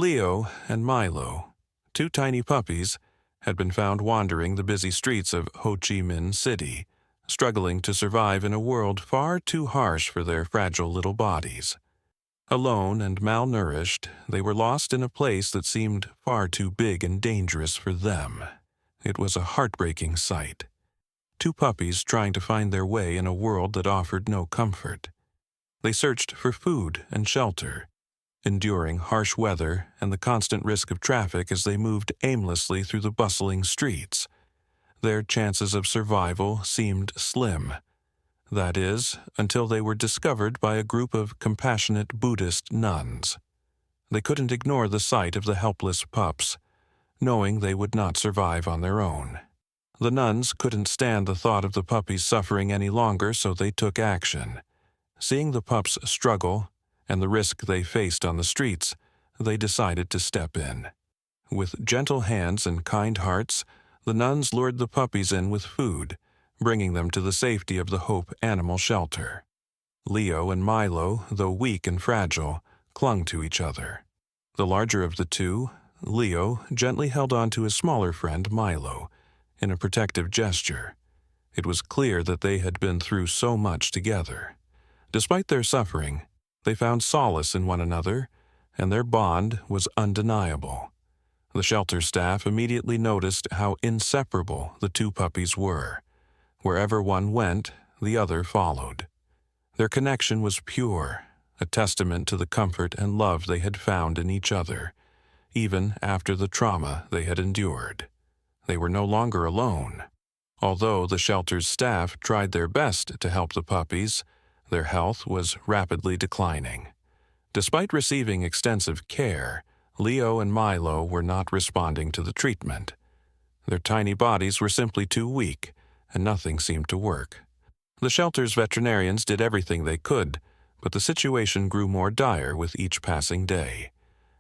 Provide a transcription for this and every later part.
Leo and Milo, two tiny puppies, had been found wandering the busy streets of Ho Chi Minh City, struggling to survive in a world far too harsh for their fragile little bodies. Alone and malnourished, they were lost in a place that seemed far too big and dangerous for them. It was a heartbreaking sight. Two puppies trying to find their way in a world that offered no comfort. They searched for food and shelter, enduring harsh weather and the constant risk of traffic as they moved aimlessly through the bustling streets. Their chances of survival seemed slim. That is, until they were discovered by a group of compassionate Buddhist nuns. They couldn't ignore the sight of the helpless pups, knowing they would not survive on their own. The nuns couldn't stand the thought of the puppies suffering any longer, so they took action. Seeing the pups struggle and the risk they faced on the streets, they decided to step in. With gentle hands and kind hearts, the nuns lured the puppies in with food, bringing them to the safety of the Hope Animal Shelter. Leo and Milo, though weak and fragile, clung to each other. The larger of the two, Leo, gently held on to his smaller friend Milo, in a protective gesture. It was clear that they had been through so much together. Despite their suffering, they found solace in one another, and their bond was undeniable. The shelter staff immediately noticed how inseparable the two puppies were. Wherever one went, the other followed. Their connection was pure, a testament to the comfort and love they had found in each other, even after the trauma they had endured. They were no longer alone. Although the shelter's staff tried their best to help the puppies, their health was rapidly declining. Despite receiving extensive care, Leo and Milo were not responding to the treatment. Their tiny bodies were simply too weak, and nothing seemed to work. The shelter's veterinarians did everything they could, but the situation grew more dire with each passing day.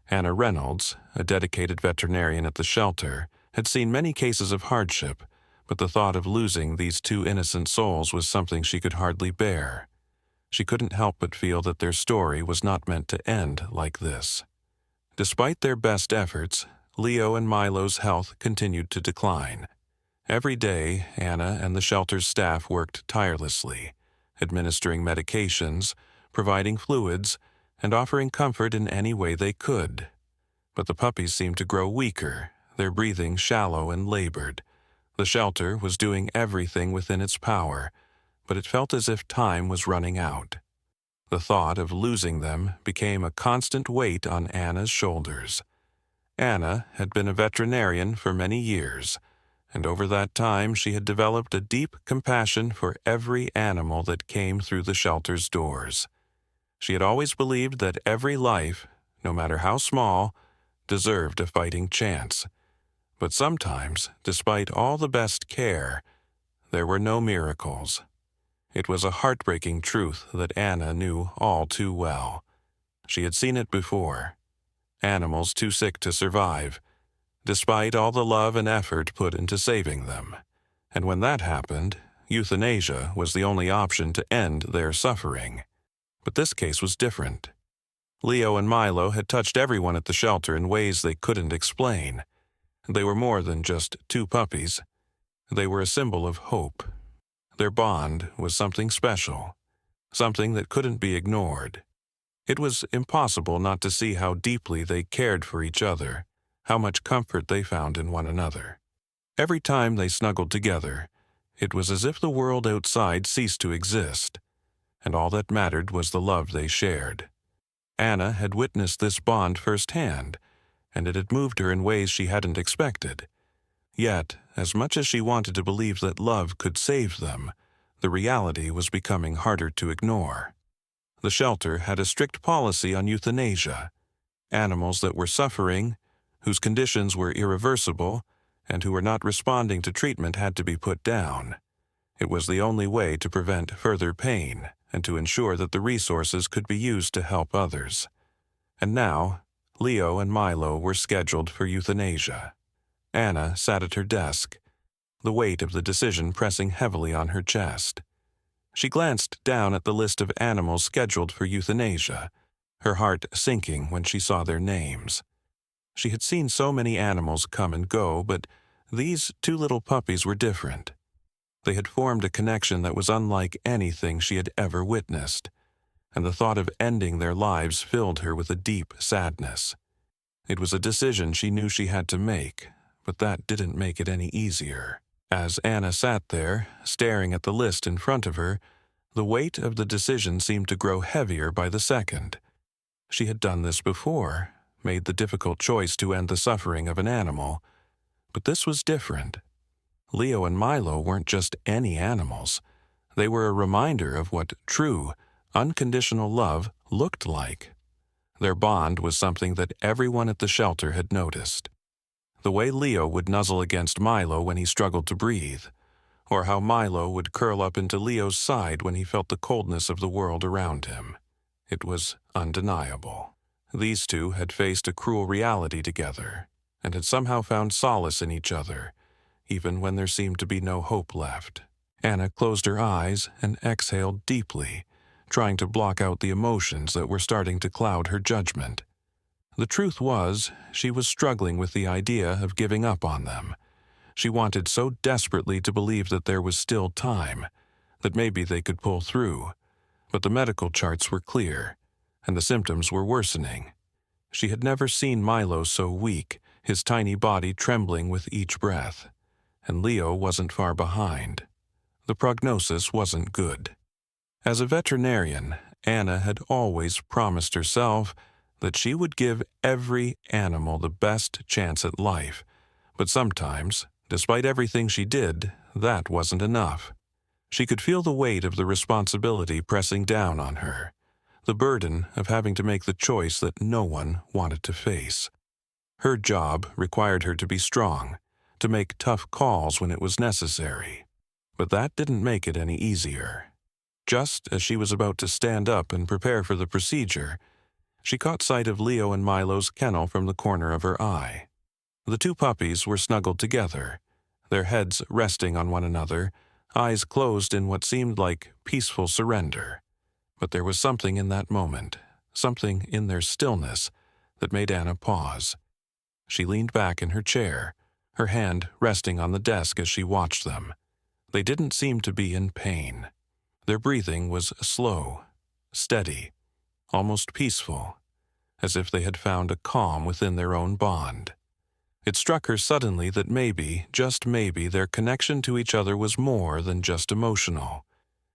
Anna Reynolds, a dedicated veterinarian at the shelter, had seen many cases of hardship, but the thought of losing these two innocent souls was something she could hardly bear. She couldn't help but feel that their story was not meant to end like this. Despite their best efforts, Leo and Milo's health continued to decline. Every day, Anna and the shelter's staff worked tirelessly, administering medications, providing fluids, and offering comfort in any way they could. But the puppies seemed to grow weaker, their breathing shallow and labored. The shelter was doing everything within its power, but it felt as if time was running out. The thought of losing them became a constant weight on Anna's shoulders. Anna had been a veterinarian for many years, and over that time she had developed a deep compassion for every animal that came through the shelter's doors. She had always believed that every life, no matter how small, deserved a fighting chance. But sometimes, despite all the best care, there were no miracles. It was a heartbreaking truth that Anna knew all too well. She had seen it before. Animals too sick to survive, despite all the love and effort put into saving them. And when that happened, euthanasia was the only option to end their suffering. But this case was different. Leo and Milo had touched everyone at the shelter in ways they couldn't explain. They were more than just two puppies. They were a symbol of hope. Their bond was something special, something that couldn't be ignored. It was impossible not to see how deeply they cared for each other, how much comfort they found in one another. Every time they snuggled together, it was as if the world outside ceased to exist, and all that mattered was the love they shared. Anna had witnessed this bond firsthand, and it had moved her in ways she hadn't expected. Yet, as much as she wanted to believe that love could save them, the reality was becoming harder to ignore. The shelter had a strict policy on euthanasia. Animals that were suffering, whose conditions were irreversible, and who were not responding to treatment had to be put down. It was the only way to prevent further pain and to ensure that the resources could be used to help others. And now, Leo and Milo were scheduled for euthanasia. Anna sat at her desk, the weight of the decision pressing heavily on her chest. She glanced down at the list of animals scheduled for euthanasia, her heart sinking when she saw their names. She had seen so many animals come and go, but these two little puppies were different. They had formed a connection that was unlike anything she had ever witnessed, and the thought of ending their lives filled her with a deep sadness. It was a decision she knew she had to make, but that didn't make it any easier. As Anna sat there, staring at the list in front of her, the weight of the decision seemed to grow heavier by the second. She had done this before, made the difficult choice to end the suffering of an animal, but this was different. Leo and Milo weren't just any animals. They were a reminder of what true, unconditional love looked like. Their bond was something that everyone at the shelter had noticed. The way Leo would nuzzle against Milo when he struggled to breathe, or how Milo would curl up into Leo's side when he felt the coldness of the world around him. It was undeniable. These two had faced a cruel reality together, and had somehow found solace in each other, even when there seemed to be no hope left. Anna closed her eyes and exhaled deeply, trying to block out the emotions that were starting to cloud her judgment. The truth was, she was struggling with the idea of giving up on them. She wanted so desperately to believe that there was still time, that maybe they could pull through. But the medical charts were clear, and the symptoms were worsening. She had never seen Milo so weak, his tiny body trembling with each breath. And Leo wasn't far behind. The prognosis wasn't good. As a veterinarian, Anna had always promised herself that she would give every animal the best chance at life, but sometimes, despite everything she did, that wasn't enough. She could feel the weight of the responsibility pressing down on her, the burden of having to make the choice that no one wanted to face. Her job required her to be strong, to make tough calls when it was necessary, but that didn't make it any easier. Just as she was about to stand up and prepare for the procedure, she caught sight of Leo and Milo's kennel from the corner of her eye. The two puppies were snuggled together, their heads resting on one another, eyes closed in what seemed like peaceful surrender. But there was something in that moment, something in their stillness, that made Anna pause. She leaned back in her chair, her hand resting on the desk as she watched them. They didn't seem to be in pain. Their breathing was slow, steady, almost peaceful, as if they had found a calm within their own bond. It struck her suddenly that maybe, just maybe, their connection to each other was more than just emotional.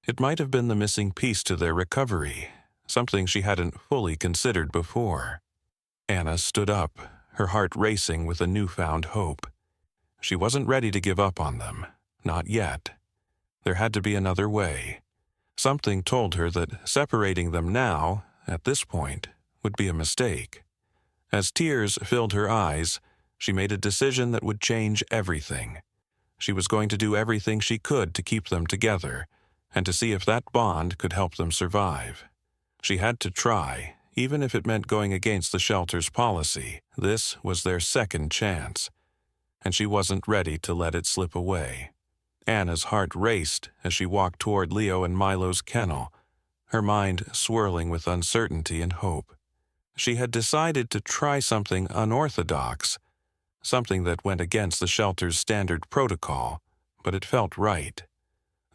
It might have been the missing piece to their recovery, something she hadn't fully considered before. Anna stood up, her heart racing with a newfound hope. She wasn't ready to give up on them, not yet. There had to be another way. Something told her that separating them now, at this point, would be a mistake. As tears filled her eyes, she made a decision that would change everything. She was going to do everything she could to keep them together, and to see if that bond could help them survive. She had to try, even if it meant going against the shelter's policy. This was their second chance, and she wasn't ready to let it slip away. Anna's heart raced as she walked toward Leo and Milo's kennel, her mind swirling with uncertainty and hope. She had decided to try something unorthodox, something that went against the shelter's standard protocol, but it felt right.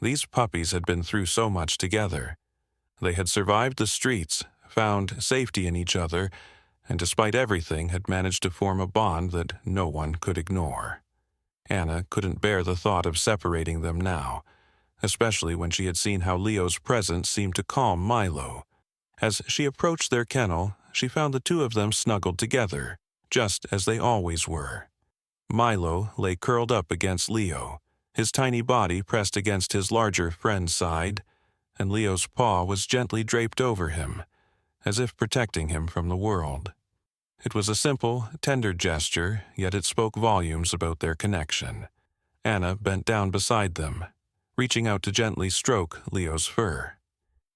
These puppies had been through so much together. They had survived the streets, found safety in each other, and despite everything had managed to form a bond that no one could ignore. Anna couldn't bear the thought of separating them now, especially when she had seen how Leo's presence seemed to calm Milo. As she approached their kennel, she found the two of them snuggled together, just as they always were. Milo lay curled up against Leo, his tiny body pressed against his larger friend's side, and Leo's paw was gently draped over him, as if protecting him from the world. It was a simple, tender gesture, yet it spoke volumes about their connection. Anna bent down beside them, reaching out to gently stroke Leo's fur.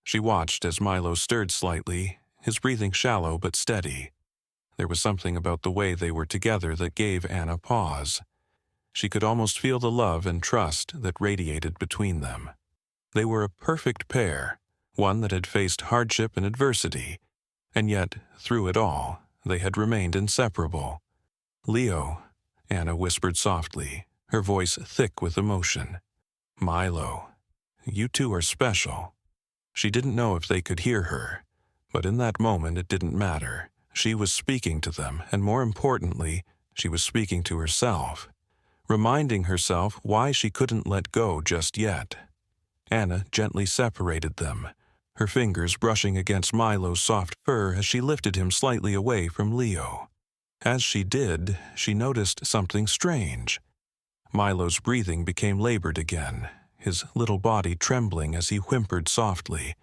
She watched as Milo stirred slightly, his breathing shallow but steady. There was something about the way they were together that gave Anna pause. She could almost feel the love and trust that radiated between them. They were a perfect pair, one that had faced hardship and adversity, and yet, through it all, they had remained inseparable. "Leo," Anna whispered softly, her voice thick with emotion. "Milo, you two are special." She didn't know if they could hear her, but in that moment it didn't matter. She was speaking to them, and more importantly, she was speaking to herself, reminding herself why she couldn't let go just yet. Anna gently separated them, her fingers brushing against Milo's soft fur as she lifted him slightly away from Leo. As she did, she noticed something strange. Milo's breathing became labored again, his little body trembling as he whimpered softly.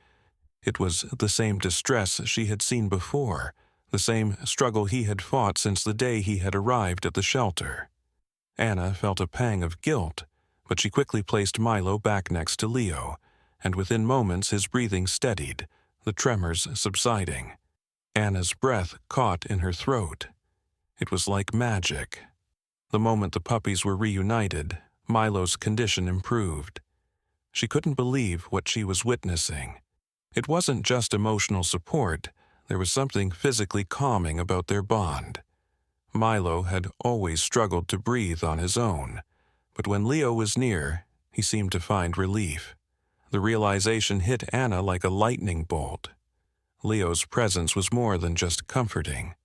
It was the same distress she had seen before, the same struggle he had fought since the day he had arrived at the shelter. Anna felt a pang of guilt, but she quickly placed Milo back next to Leo, and within moments his breathing steadied, the tremors subsiding. Anna's breath caught in her throat. It was like magic. The moment the puppies were reunited, Milo's condition improved. She couldn't believe what she was witnessing. It wasn't just emotional support, there was something physically calming about their bond. Milo had always struggled to breathe on his own, but when Leo was near, he seemed to find relief. The realization hit Anna like a lightning bolt. Leo's presence was more than just comforting.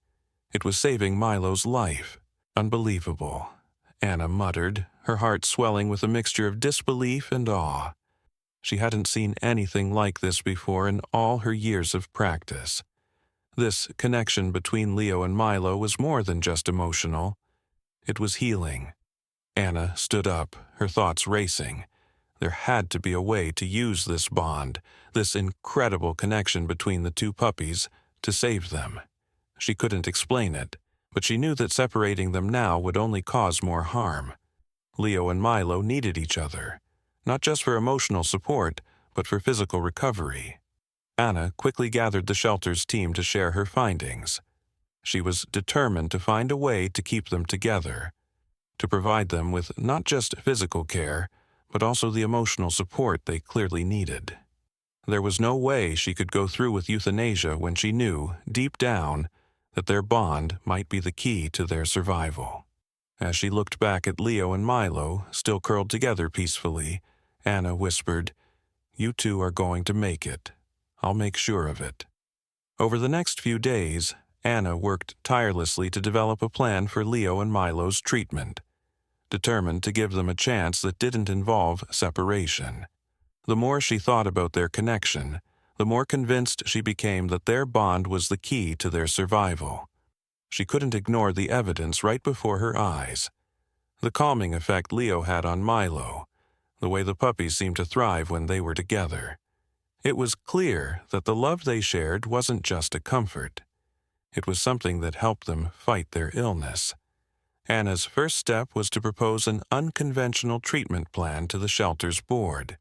It was saving Milo's life. Unbelievable, Anna muttered, her heart swelling with a mixture of disbelief and awe. She hadn't seen anything like this before in all her years of practice. This connection between Leo and Milo was more than just emotional. It was healing. Anna stood up, her thoughts racing. There had to be a way to use this bond, this incredible connection between the two puppies, to save them. She couldn't explain it, but she knew that separating them now would only cause more harm. Leo and Milo needed each other, not just for emotional support, but for physical recovery. Anna quickly gathered the shelter's team to share her findings. She was determined to find a way to keep them together, to provide them with not just physical care, but also the emotional support they clearly needed. There was no way she could go through with euthanasia when she knew, deep down, that their bond might be the key to their survival. As she looked back at Leo and Milo, still curled together peacefully, Anna whispered, "You two are going to make it. I'll make sure of it." Over the next few days, Anna worked tirelessly to develop a plan for Leo and Milo's treatment, determined to give them a chance that didn't involve separation. The more she thought about their connection, the more convinced she became that their bond was the key to their survival. She couldn't ignore the evidence right before her eyes. The calming effect Leo had on Milo, the way the puppies seemed to thrive when they were together. It was clear that the love they shared wasn't just a comfort. It was something that helped them fight their illness. Anna's first step was to propose an unconventional treatment plan to the shelter's board.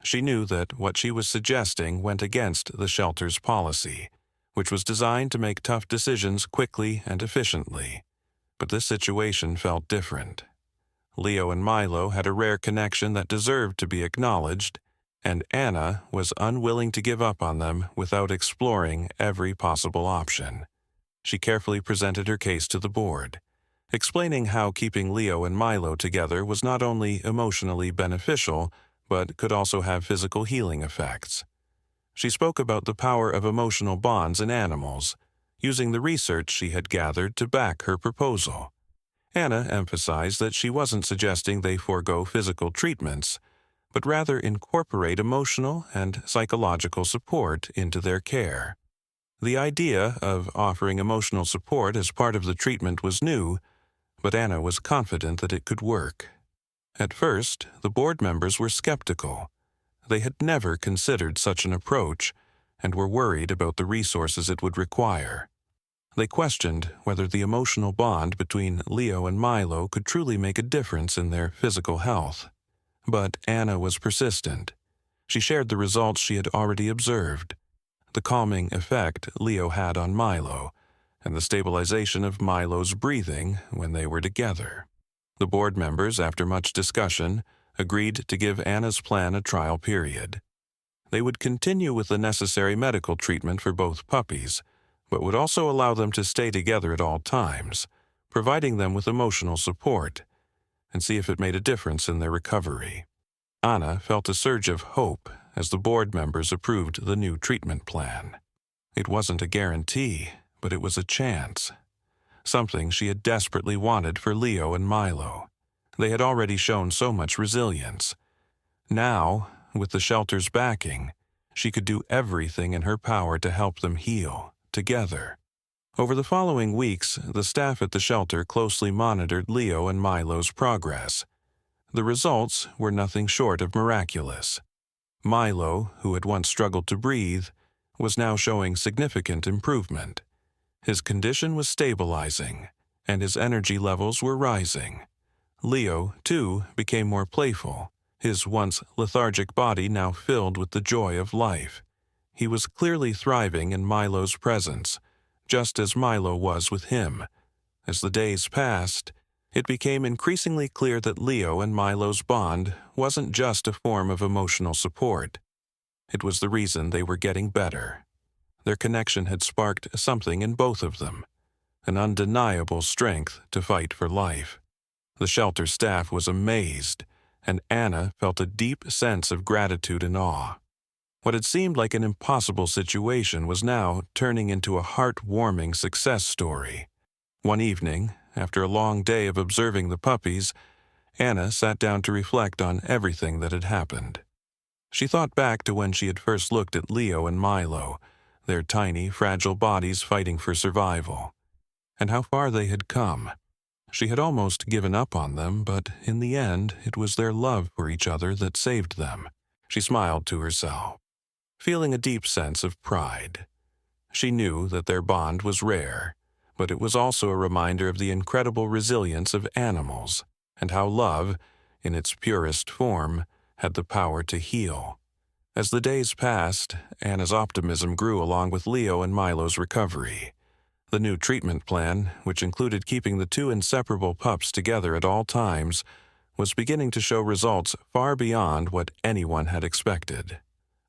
She knew that what she was suggesting went against the shelter's policy, which was designed to make tough decisions quickly and efficiently. But this situation felt different. Leo and Milo had a rare connection that deserved to be acknowledged, and Anna was unwilling to give up on them without exploring every possible option. She carefully presented her case to the board, explaining how keeping Leo and Milo together was not only emotionally beneficial, but could also have physical healing effects. She spoke about the power of emotional bonds in animals, using the research she had gathered to back her proposal. Anna emphasized that she wasn't suggesting they forego physical treatments, but rather incorporate emotional and psychological support into their care. The idea of offering emotional support as part of the treatment was new, but Anna was confident that it could work. At first, the board members were skeptical. They had never considered such an approach and were worried about the resources it would require. They questioned whether the emotional bond between Leo and Milo could truly make a difference in their physical health. But Anna was persistent. She shared the results she had already observed, the calming effect Leo had on Milo, and the stabilization of Milo's breathing when they were together. The board members, after much discussion, agreed to give Anna's plan a trial period. They would continue with the necessary medical treatment for both puppies, but would also allow them to stay together at all times, providing them with emotional support, and see if it made a difference in their recovery. Anna felt a surge of hope as the board members approved the new treatment plan. It wasn't a guarantee, but it was a chance. Something she had desperately wanted for Leo and Milo. They had already shown so much resilience. Now, with the shelter's backing, she could do everything in her power to help them heal, together. Over the following weeks, the staff at the shelter closely monitored Leo and Milo's progress. The results were nothing short of miraculous. Milo, who had once struggled to breathe, was now showing significant improvement. His condition was stabilizing, and his energy levels were rising. Leo, too, became more playful, his once lethargic body now filled with the joy of life. He was clearly thriving in Milo's presence, just as Milo was with him. As the days passed, it became increasingly clear that Leo and Milo's bond wasn't just a form of emotional support. It was the reason they were getting better. Their connection had sparked something in both of them, an undeniable strength to fight for life. The shelter staff was amazed, and Anna felt a deep sense of gratitude and awe. What had seemed like an impossible situation was now turning into a heartwarming success story. One evening, after a long day of observing the puppies, Anna sat down to reflect on everything that had happened. She thought back to when she had first looked at Leo and Milo, their tiny, fragile bodies fighting for survival, and how far they had come. She had almost given up on them, but in the end, it was their love for each other that saved them. She smiled to herself, feeling a deep sense of pride. She knew that their bond was rare, but it was also a reminder of the incredible resilience of animals, and how love, in its purest form, had the power to heal. As the days passed, Anna's optimism grew along with Leo and Milo's recovery. The new treatment plan, which included keeping the two inseparable pups together at all times, was beginning to show results far beyond what anyone had expected.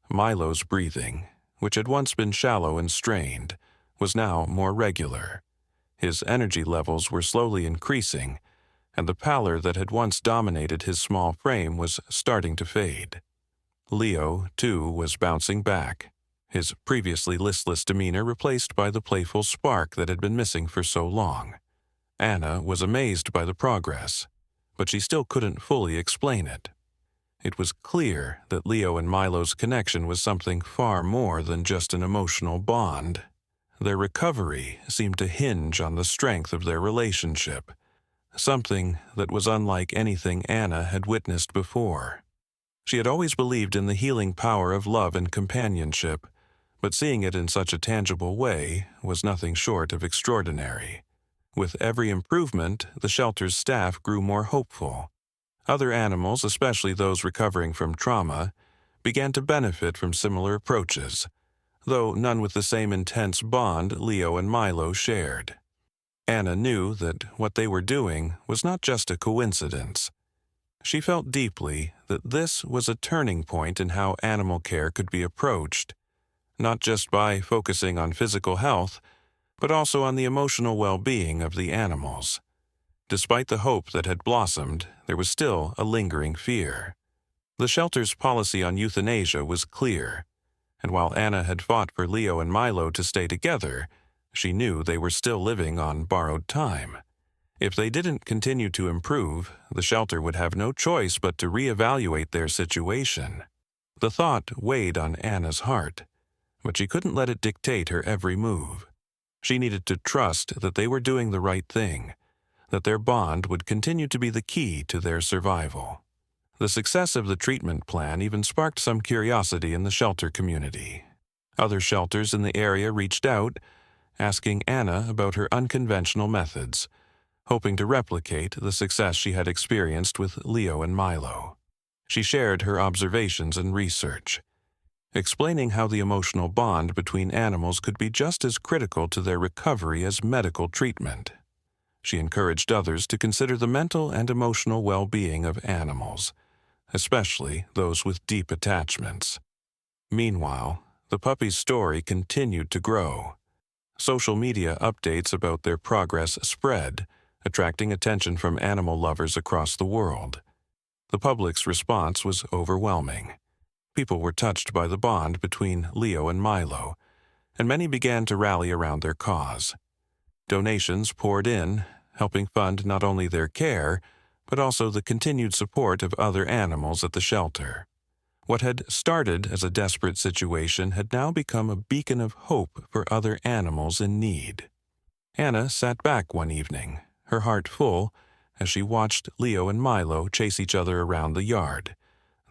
Milo's breathing, which had once been shallow and strained, was now more regular. His energy levels were slowly increasing, and the pallor that had once dominated his small frame was starting to fade. Leo, too, was bouncing back, his previously listless demeanor replaced by the playful spark that had been missing for so long. Anna was amazed by the progress, but she still couldn't fully explain it. It was clear that Leo and Milo's connection was something far more than just an emotional bond. Their recovery seemed to hinge on the strength of their relationship, something that was unlike anything Anna had witnessed before. She had always believed in the healing power of love and companionship, but seeing it in such a tangible way was nothing short of extraordinary. With every improvement, the shelter's staff grew more hopeful. Other animals, especially those recovering from trauma, began to benefit from similar approaches, though none with the same intense bond Leo and Milo shared. Anna knew that what they were doing was not just a coincidence. She felt deeply that this was a turning point in how animal care could be approached, not just by focusing on physical health, but also on the emotional well-being of the animals. Despite the hope that had blossomed, there was still a lingering fear. The shelter's policy on euthanasia was clear, and while Anna had fought for Leo and Milo to stay together, she knew they were still living on borrowed time. If they didn't continue to improve, the shelter would have no choice but to reevaluate their situation. The thought weighed on Anna's heart, but she couldn't let it dictate her every move. She needed to trust that they were doing the right thing, that their bond would continue to be the key to their survival. The success of the treatment plan even sparked some curiosity in the shelter community. Other shelters in the area reached out, asking Anna about her unconventional methods, hoping to replicate the success she had experienced with Leo and Milo. She shared her observations and research, explaining how the emotional bond between animals could be just as critical to their recovery as medical treatment. She encouraged others to consider the mental and emotional well-being of animals, especially those with deep attachments. Meanwhile, the puppies' story continued to grow. Social media updates about their progress spread, attracting attention from animal lovers across the world. The public's response was overwhelming. People were touched by the bond between Leo and Milo, and many began to rally around their cause. Donations poured in, helping fund not only their care, but also the continued support of other animals at the shelter. What had started as a desperate situation had now become a beacon of hope for other animals in need. Anna sat back one evening, her heart full, as she watched Leo and Milo chase each other around the yard,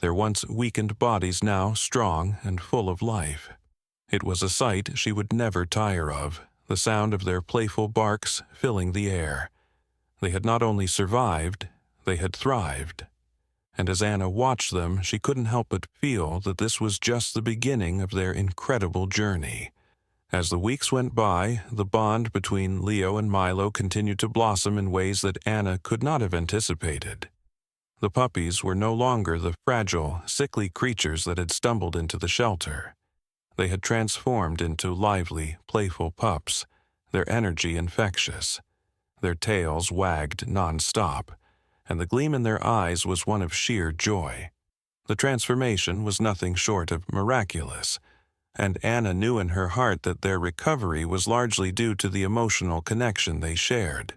their once weakened bodies now strong and full of life. It was a sight she would never tire of, the sound of their playful barks filling the air. They had not only survived, they had thrived. And as Anna watched them, she couldn't help but feel that this was just the beginning of their incredible journey. As the weeks went by, the bond between Leo and Milo continued to blossom in ways that Anna could not have anticipated. The puppies were no longer the fragile, sickly creatures that had stumbled into the shelter. They had transformed into lively, playful pups, their energy infectious. Their tails wagged non-stop, and the gleam in their eyes was one of sheer joy. The transformation was nothing short of miraculous, and Anna knew in her heart that their recovery was largely due to the emotional connection they shared.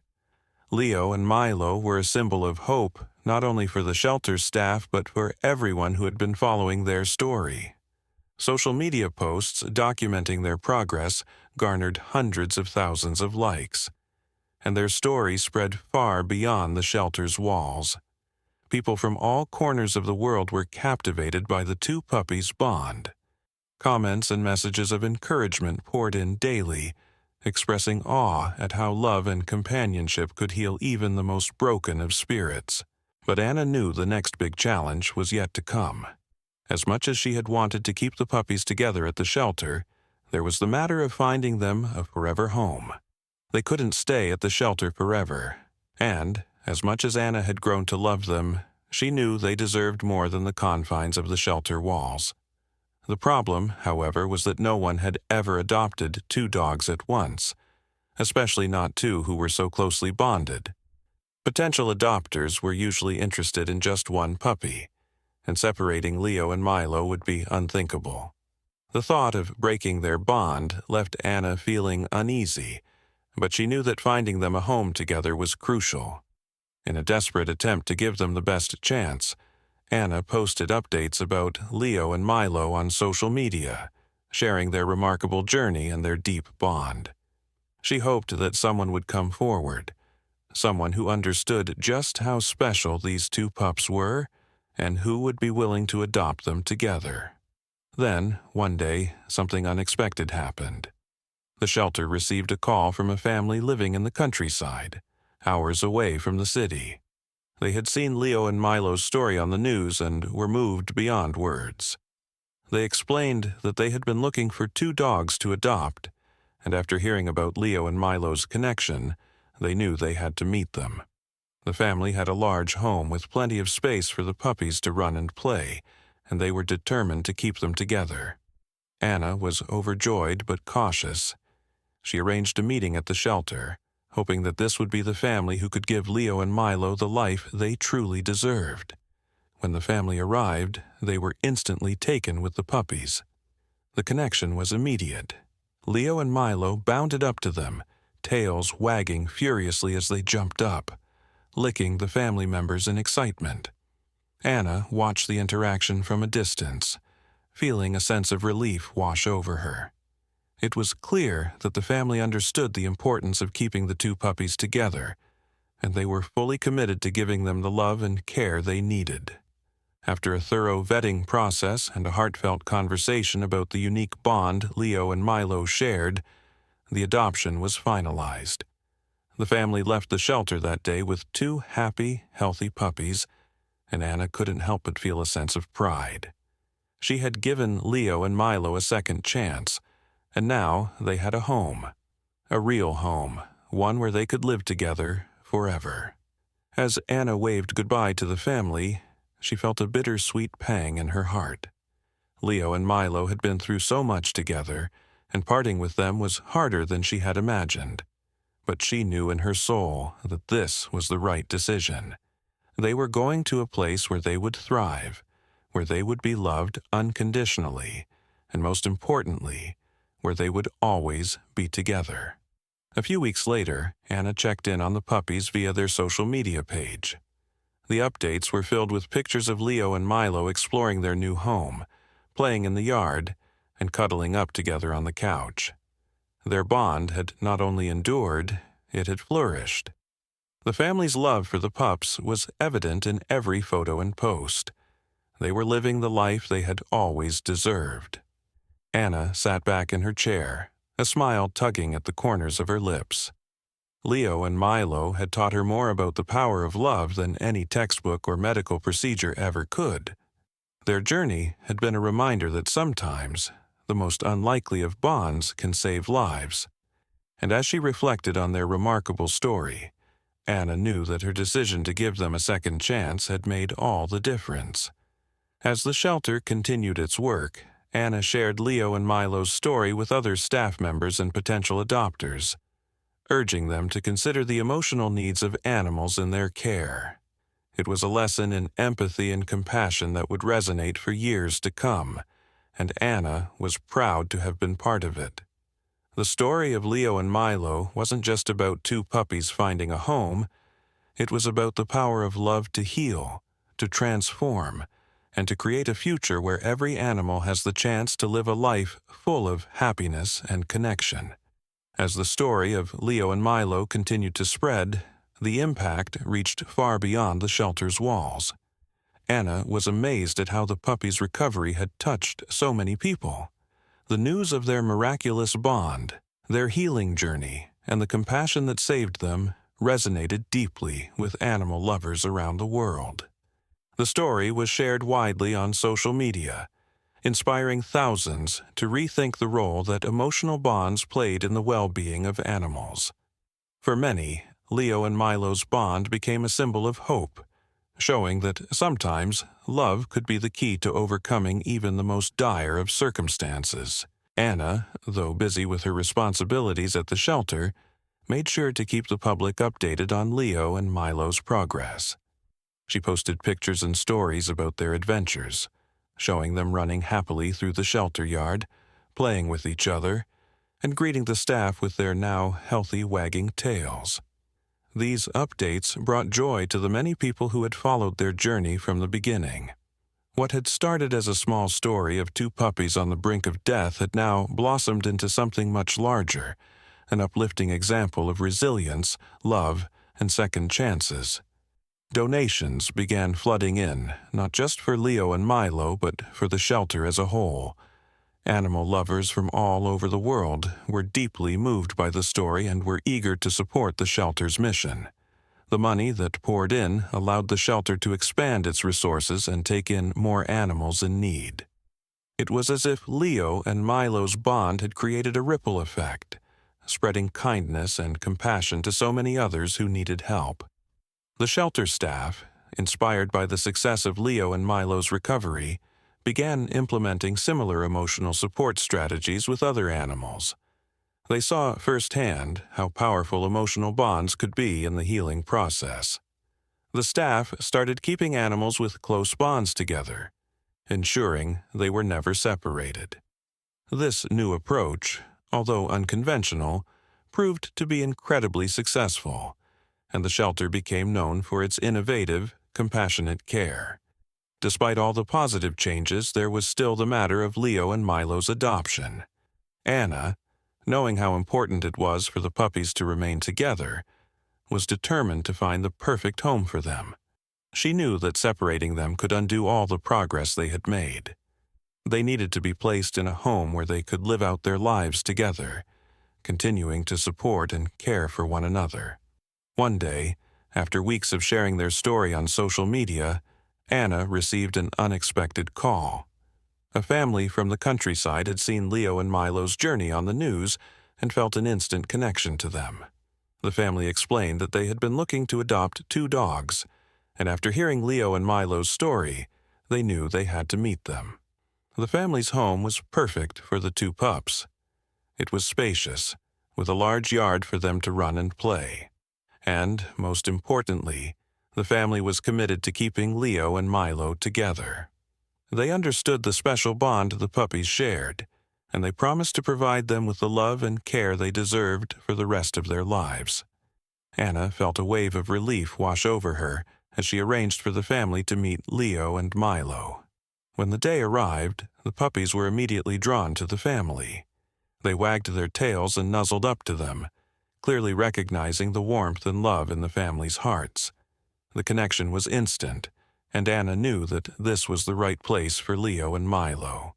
Leo and Milo were a symbol of hope, not only for the shelter staff but for everyone who had been following their story. Social media posts documenting their progress garnered hundreds of thousands of likes, and their story spread far beyond the shelter's walls. People from all corners of the world were captivated by the two puppies' bond. Comments and messages of encouragement poured in daily, expressing awe at how love and companionship could heal even the most broken of spirits. But Anna knew the next big challenge was yet to come. As much as she had wanted to keep the puppies together at the shelter, there was the matter of finding them a forever home. They couldn't stay at the shelter forever, and, as much as Anna had grown to love them, she knew they deserved more than the confines of the shelter walls. The problem, however, was that no one had ever adopted two dogs at once, especially not two who were so closely bonded. Potential adopters were usually interested in just one puppy, and separating Leo and Milo would be unthinkable. The thought of breaking their bond left Anna feeling uneasy, but she knew that finding them a home together was crucial. In a desperate attempt to give them the best chance, Anna posted updates about Leo and Milo on social media, sharing their remarkable journey and their deep bond. She hoped that someone would come forward, someone who understood just how special these two pups were and who would be willing to adopt them together. Then, one day, something unexpected happened. The shelter received a call from a family living in the countryside, hours away from the city. They had seen Leo and Milo's story on the news and were moved beyond words. They explained that they had been looking for two dogs to adopt, and after hearing about Leo and Milo's connection, they knew they had to meet them. The family had a large home with plenty of space for the puppies to run and play, and they were determined to keep them together. Anna was overjoyed but cautious. She arranged a meeting at the shelter, hoping that this would be the family who could give Leo and Milo the life they truly deserved. When the family arrived, they were instantly taken with the puppies. The connection was immediate. Leo and Milo bounded up to them, tails wagging furiously as they jumped up, licking the family members in excitement. Anna watched the interaction from a distance, feeling a sense of relief wash over her. It was clear that the family understood the importance of keeping the two puppies together, and they were fully committed to giving them the love and care they needed. After a thorough vetting process and a heartfelt conversation about the unique bond Leo and Milo shared, the adoption was finalized. The family left the shelter that day with two happy, healthy puppies, and Anna couldn't help but feel a sense of pride. She had given Leo and Milo a second chance, and now they had a home. A real home, one where they could live together forever. As Anna waved goodbye to the family, she felt a bittersweet pang in her heart. Leo and Milo had been through so much together, and parting with them was harder than she had imagined. But she knew in her soul that this was the right decision. They were going to a place where they would thrive, where they would be loved unconditionally, and most importantly, where they would always be together. A few weeks later, Anna checked in on the puppies via their social media page. The updates were filled with pictures of Leo and Milo exploring their new home, playing in the yard, and cuddling up together on the couch. Their bond had not only endured, it had flourished. The family's love for the pups was evident in every photo and post. They were living the life they had always deserved. Anna sat back in her chair, a smile tugging at the corners of her lips. Leo and Milo had taught her more about the power of love than any textbook or medical procedure ever could. Their journey had been a reminder that sometimes the most unlikely of bonds can save lives. And as she reflected on their remarkable story, Anna knew that her decision to give them a second chance had made all the difference. As the shelter continued its work, Anna shared Leo and Milo's story with other staff members and potential adopters, urging them to consider the emotional needs of animals in their care. It was a lesson in empathy and compassion that would resonate for years to come, and Anna was proud to have been part of it. The story of Leo and Milo wasn't just about two puppies finding a home. It was about the power of love to heal, to transform, and to create a future where every animal has the chance to live a life full of happiness and connection. As the story of Leo and Milo continued to spread, the impact reached far beyond the shelter's walls. Anna was amazed at how the puppies' recovery had touched so many people. The news of their miraculous bond, their healing journey, and the compassion that saved them resonated deeply with animal lovers around the world. The story was shared widely on social media, inspiring thousands to rethink the role that emotional bonds played in the well-being of animals. For many, Leo and Milo's bond became a symbol of hope, showing that sometimes love could be the key to overcoming even the most dire of circumstances. Anna, though busy with her responsibilities at the shelter, made sure to keep the public updated on Leo and Milo's progress. She posted pictures and stories about their adventures, showing them running happily through the shelter yard, playing with each other, and greeting the staff with their now healthy wagging tails. These updates brought joy to the many people who had followed their journey from the beginning. What had started as a small story of two puppies on the brink of death had now blossomed into something much larger, an uplifting example of resilience, love, and second chances. Donations began flooding in, not just for Leo and Milo, but for the shelter as a whole. Animal lovers from all over the world were deeply moved by the story and were eager to support the shelter's mission. The money that poured in allowed the shelter to expand its resources and take in more animals in need. It was as if Leo and Milo's bond had created a ripple effect, spreading kindness and compassion to so many others who needed help. The shelter staff, inspired by the success of Leo and Milo's recovery, began implementing similar emotional support strategies with other animals. They saw firsthand how powerful emotional bonds could be in the healing process. The staff started keeping animals with close bonds together, ensuring they were never separated. This new approach, although unconventional, proved to be incredibly successful, and the shelter became known for its innovative, compassionate care. Despite all the positive changes, there was still the matter of Leo and Milo's adoption. Anna, knowing how important it was for the puppies to remain together, was determined to find the perfect home for them. She knew that separating them could undo all the progress they had made. They needed to be placed in a home where they could live out their lives together, continuing to support and care for one another. One day, after weeks of sharing their story on social media, Anna received an unexpected call. A family from the countryside had seen Leo and Milo's journey on the news and felt an instant connection to them. The family explained that they had been looking to adopt 2 dogs, and after hearing Leo and Milo's story, they knew they had to meet them. The family's home was perfect for the 2 pups. It was spacious, with a large yard for them to run and play. And, most importantly, the family was committed to keeping Leo and Milo together. They understood the special bond the puppies shared, and they promised to provide them with the love and care they deserved for the rest of their lives. Anna felt a wave of relief wash over her as she arranged for the family to meet Leo and Milo. When the day arrived, the puppies were immediately drawn to the family. They wagged their tails and nuzzled up to them, clearly recognizing the warmth and love in the family's hearts. The connection was instant, and Anna knew that this was the right place for Leo and Milo.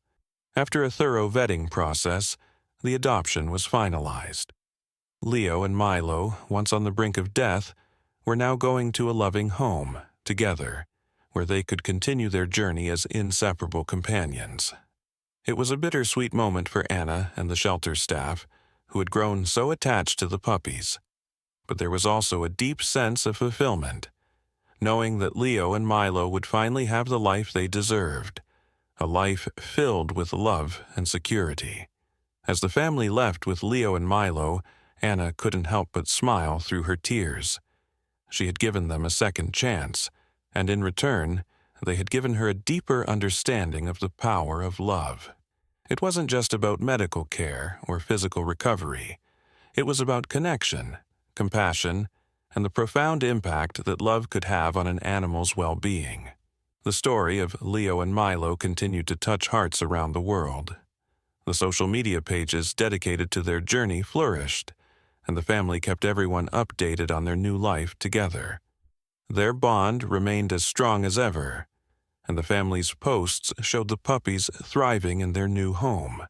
After a thorough vetting process, the adoption was finalized. Leo and Milo, once on the brink of death, were now going to a loving home, together, where they could continue their journey as inseparable companions. It was a bittersweet moment for Anna and the shelter staff, who had grown so attached to the puppies. But there was also a deep sense of fulfillment, knowing that Leo and Milo would finally have the life they deserved, a life filled with love and security. As the family left with Leo and Milo, Anna couldn't help but smile through her tears. She had given them a second chance, and in return, they had given her a deeper understanding of the power of love. It wasn't just about medical care or physical recovery. It was about connection, compassion, and the profound impact that love could have on an animal's well-being. The story of Leo and Milo continued to touch hearts around the world. The social media pages dedicated to their journey flourished, and the family kept everyone updated on their new life together. Their bond remained as strong as ever, and the family's posts showed the puppies thriving in their new home,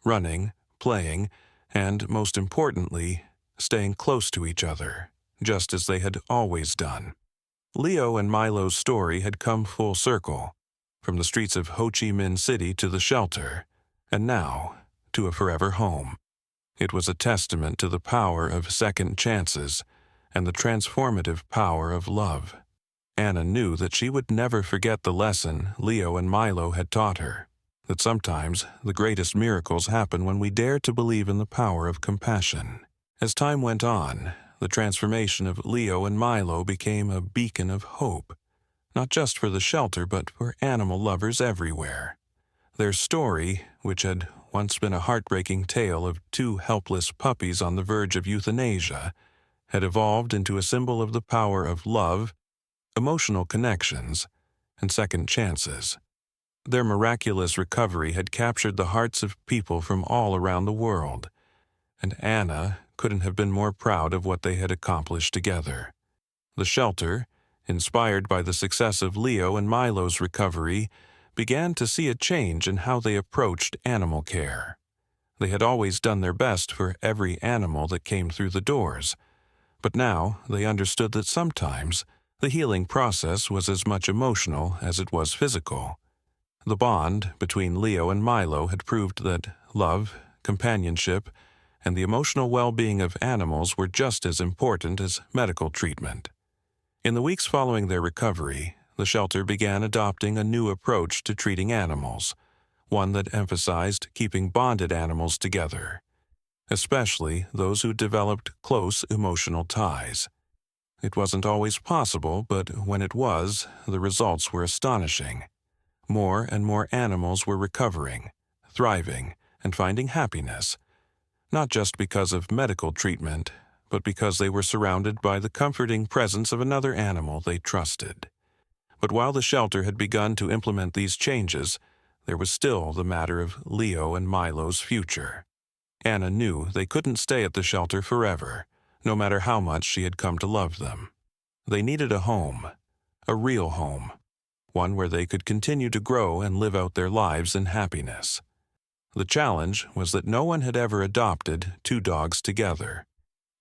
running, playing, and, most importantly, staying close to each other, just as they had always done. Leo and Milo's story had come full circle, from the streets of Ho Chi Minh City to the shelter, and now to a forever home. It was a testament to the power of second chances and the transformative power of love. Anna knew that she would never forget the lesson Leo and Milo had taught her, that sometimes the greatest miracles happen when we dare to believe in the power of compassion. As time went on, the transformation of Leo and Milo became a beacon of hope, not just for the shelter but for animal lovers everywhere. Their story, which had once been a heartbreaking tale of two helpless puppies on the verge of euthanasia, had evolved into a symbol of the power of love, emotional connections, and second chances. Their miraculous recovery had captured the hearts of people from all around the world, and Anna couldn't have been more proud of what they had accomplished together. The shelter, inspired by the success of Leo and Milo's recovery, began to see a change in how they approached animal care. They had always done their best for every animal that came through the doors, but now they understood that sometimes the healing process was as much emotional as it was physical. The bond between Leo and Milo had proved that love, companionship, and the emotional well-being of animals were just as important as medical treatment. In the weeks following their recovery, the shelter began adopting a new approach to treating animals, one that emphasized keeping bonded animals together, especially those who developed close emotional ties. It wasn't always possible, but when it was, the results were astonishing. More and more animals were recovering, thriving, and finding happiness, not just because of medical treatment, but because they were surrounded by the comforting presence of another animal they trusted. But while the shelter had begun to implement these changes, there was still the matter of Leo and Milo's future. Anna knew they couldn't stay at the shelter forever, no matter how much she had come to love them. They needed a home, a real home, one where they could continue to grow and live out their lives in happiness. The challenge was that no one had ever adopted two dogs together,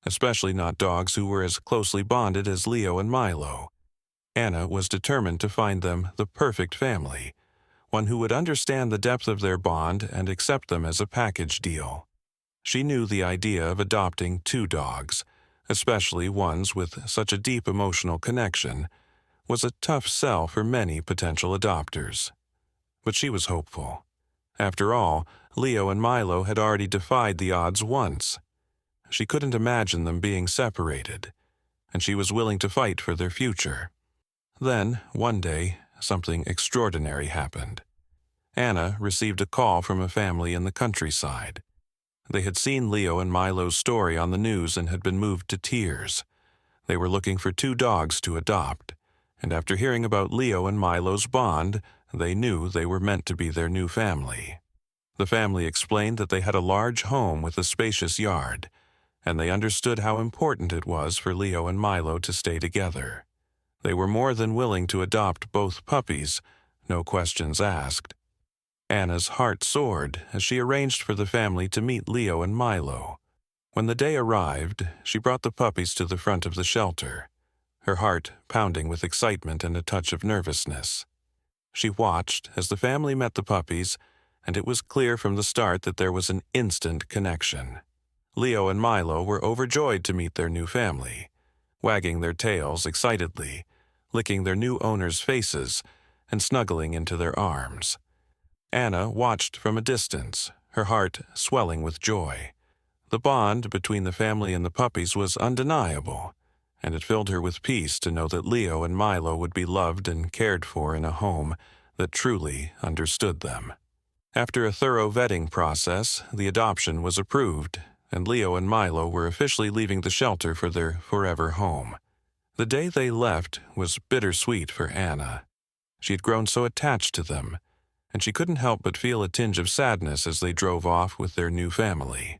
especially not dogs who were as closely bonded as Leo and Milo. Anna was determined to find them the perfect family, one who would understand the depth of their bond and accept them as a package deal. She knew the idea of adopting two dogs, especially ones with such a deep emotional connection, was a tough sell for many potential adopters. But she was hopeful. After all, Leo and Milo had already defied the odds once. She couldn't imagine them being separated, and she was willing to fight for their future. Then, one day, something extraordinary happened. Anna received a call from a family in the countryside. They had seen Leo and Milo's story on the news and had been moved to tears. They were looking for 2 dogs to adopt, and after hearing about Leo and Milo's bond, they knew they were meant to be their new family. The family explained that they had a large home with a spacious yard, and they understood how important it was for Leo and Milo to stay together. They were more than willing to adopt both puppies, no questions asked. Anna's heart soared as she arranged for the family to meet Leo and Milo. When the day arrived, she brought the puppies to the front of the shelter, her heart pounding with excitement and a touch of nervousness. She watched as the family met the puppies, and it was clear from the start that there was an instant connection. Leo and Milo were overjoyed to meet their new family, wagging their tails excitedly, licking their new owners' faces, and snuggling into their arms. Anna watched from a distance, her heart swelling with joy. The bond between the family and the puppies was undeniable, and it filled her with peace to know that Leo and Milo would be loved and cared for in a home that truly understood them. After a thorough vetting process, the adoption was approved, and Leo and Milo were officially leaving the shelter for their forever home. The day they left was bittersweet for Anna. She had grown so attached to them, and she couldn't help but feel a tinge of sadness as they drove off with their new family.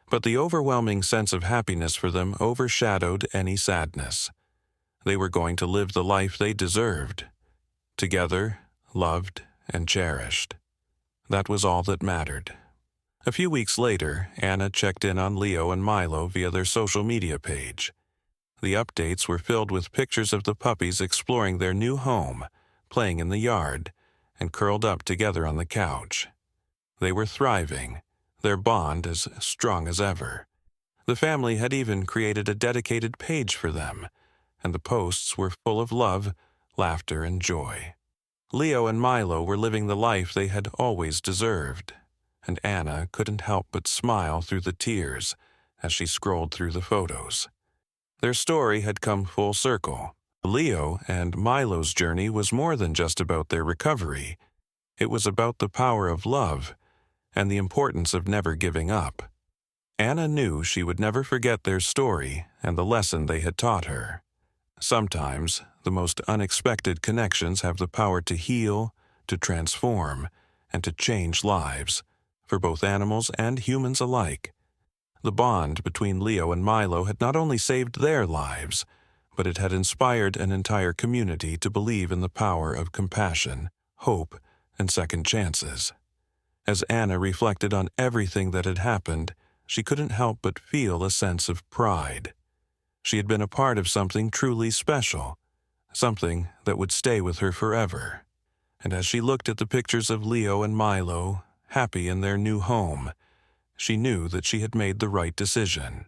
But the overwhelming sense of happiness for them overshadowed any sadness. They were going to live the life they deserved, together, loved, and cherished. That was all that mattered. A few weeks later, Anna checked in on Leo and Milo via their social media page. The updates were filled with pictures of the puppies exploring their new home, playing in the yard, and curled up together on the couch. They were thriving, their bond as strong as ever. The family had even created a dedicated page for them, and the posts were full of love, laughter, and joy. Leo and Milo were living the life they had always deserved, and Anna couldn't help but smile through the tears as she scrolled through the photos. Their story had come full circle. Leo and Milo's journey was more than just about their recovery. It was about the power of love and the importance of never giving up. Anna knew she would never forget their story and the lesson they had taught her. Sometimes, the most unexpected connections have the power to heal, to transform, and to change lives, for both animals and humans alike. The bond between Leo and Milo had not only saved their lives, but it had inspired an entire community to believe in the power of compassion, hope, and second chances. As Anna reflected on everything that had happened, she couldn't help but feel a sense of pride. She had been a part of something truly special, something that would stay with her forever. And as she looked at the pictures of Leo and Milo, happy in their new home, she knew that she had made the right decision.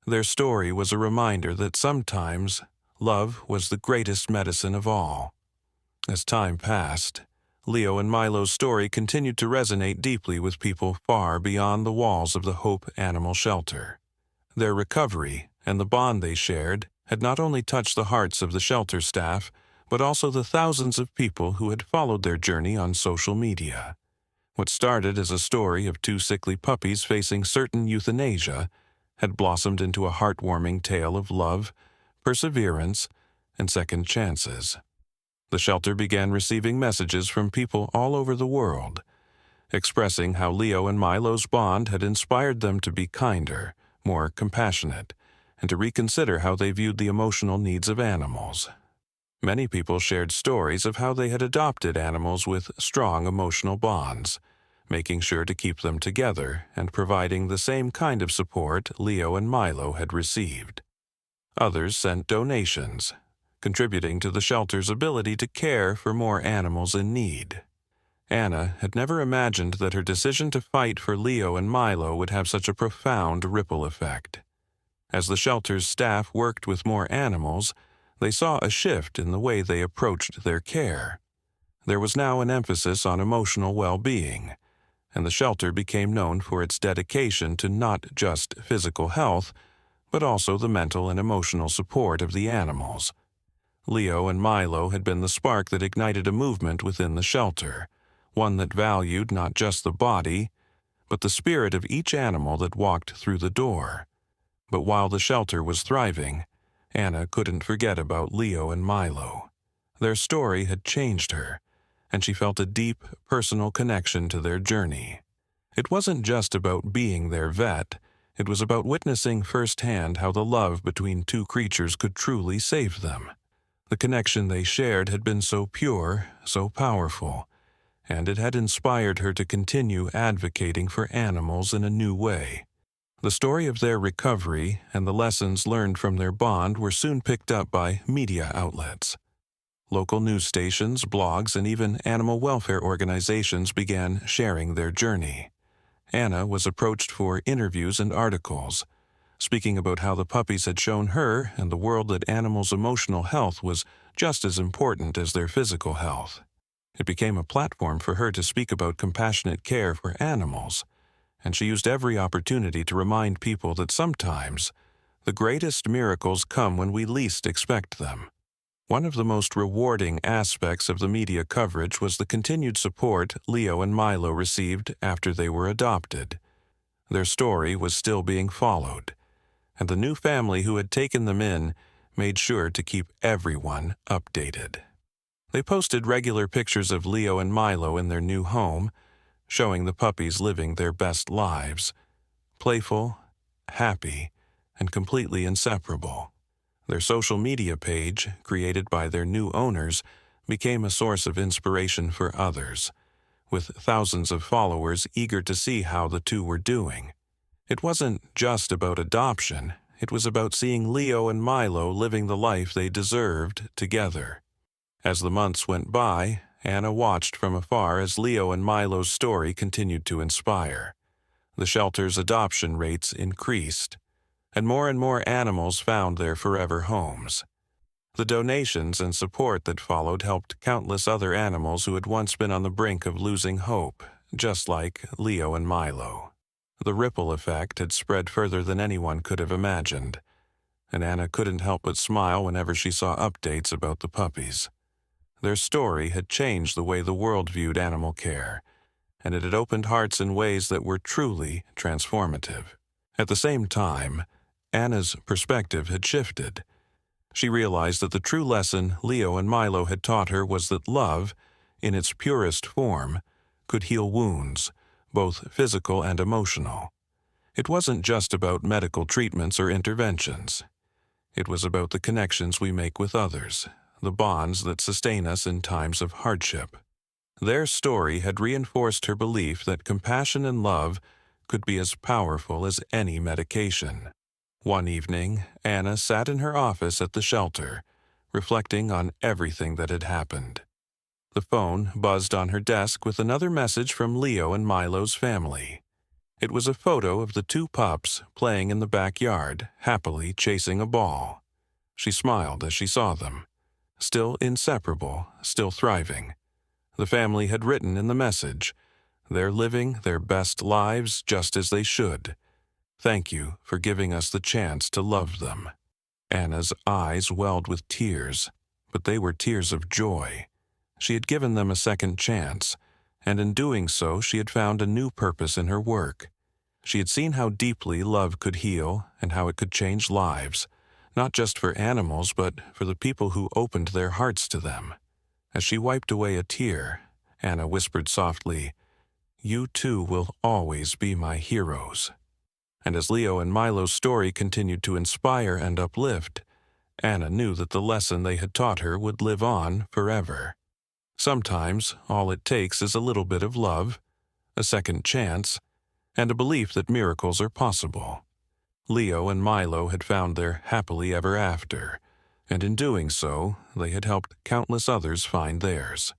Their story was a reminder that sometimes love was the greatest medicine of all. As time passed, Leo and Milo's story continued to resonate deeply with people far beyond the walls of the Hope Animal Shelter. Their recovery and the bond they shared had not only touched the hearts of the shelter staff, but also the thousands of people who had followed their journey on social media. What started as a story of 2 sickly puppies facing certain euthanasia had blossomed into a heartwarming tale of love, perseverance, and second chances. The shelter began receiving messages from people all over the world, expressing how Leo and Milo's bond had inspired them to be kinder, more compassionate, and to reconsider how they viewed the emotional needs of animals. Many people shared stories of how they had adopted animals with strong emotional bonds, making sure to keep them together and providing the same kind of support Leo and Milo had received. Others sent donations, contributing to the shelter's ability to care for more animals in need. Anna had never imagined that her decision to fight for Leo and Milo would have such a profound ripple effect. As the shelter's staff worked with more animals, they saw a shift in the way they approached their care. There was now an emphasis on emotional well-being, and the shelter became known for its dedication to not just physical health, but also the mental and emotional support of the animals. Leo and Milo had been the spark that ignited a movement within the shelter, one that valued not just the body, but the spirit of each animal that walked through the door. But while the shelter was thriving, Anna couldn't forget about Leo and Milo. Their story had changed her, and she felt a deep, personal connection to their journey. It wasn't just about being their vet, it was about witnessing firsthand how the love between two creatures could truly save them. The connection they shared had been so pure, so powerful, and it had inspired her to continue advocating for animals in a new way. The story of their recovery and the lessons learned from their bond were soon picked up by media outlets. Local news stations, blogs, and even animal welfare organizations began sharing their journey. Anna was approached for interviews and articles, speaking about how the puppies had shown her and the world that animals' emotional health was just as important as their physical health. It became a platform for her to speak about compassionate care for animals, and she used every opportunity to remind people that sometimes the greatest miracles come when we least expect them. One of the most rewarding aspects of the media coverage was the continued support Leo and Milo received after they were adopted. Their story was still being followed, and the new family who had taken them in made sure to keep everyone updated. They posted regular pictures of Leo and Milo in their new home, showing the puppies living their best lives, playful, happy, and completely inseparable. Their social media page, created by their new owners, became a source of inspiration for others, with thousands of followers eager to see how the two were doing. It wasn't just about adoption, it was about seeing Leo and Milo living the life they deserved together. As the months went by, Anna watched from afar as Leo and Milo's story continued to inspire. The shelter's adoption rates increased, and more animals found their forever homes. The donations and support that followed helped countless other animals who had once been on the brink of losing hope, just like Leo and Milo. The ripple effect had spread further than anyone could have imagined, and Anna couldn't help but smile whenever she saw updates about the puppies. Their story had changed the way the world viewed animal care, and it had opened hearts in ways that were truly transformative. At the same time, Anna's perspective had shifted. She realized that the true lesson Leo and Milo had taught her was that love, in its purest form, could heal wounds, both physical and emotional. It wasn't just about medical treatments or interventions. It was about the connections we make with others, the bonds that sustain us in times of hardship. Their story had reinforced her belief that compassion and love could be as powerful as any medication. One evening, Anna sat in her office at the shelter, reflecting on everything that had happened. The phone buzzed on her desk with another message from Leo and Milo's family. It was a photo of the two pups playing in the backyard, happily chasing a ball. She smiled as she saw them. Still inseparable, still thriving. The family had written in the message, "They're living their best lives just as they should. Thank you for giving us the chance to love them." Anna's eyes welled with tears, but they were tears of joy. She had given them a second chance, and in doing so she had found a new purpose in her work. She had seen how deeply love could heal and how it could change lives, not just for animals, but for the people who opened their hearts to them. As she wiped away a tear, Anna whispered softly, "You two will always be my heroes." And as Leo and Milo's story continued to inspire and uplift, Anna knew that the lesson they had taught her would live on forever. Sometimes all it takes is a little bit of love, a second chance, and a belief that miracles are possible. Leo and Milo had found their happily ever after, and in doing so, they had helped countless others find theirs.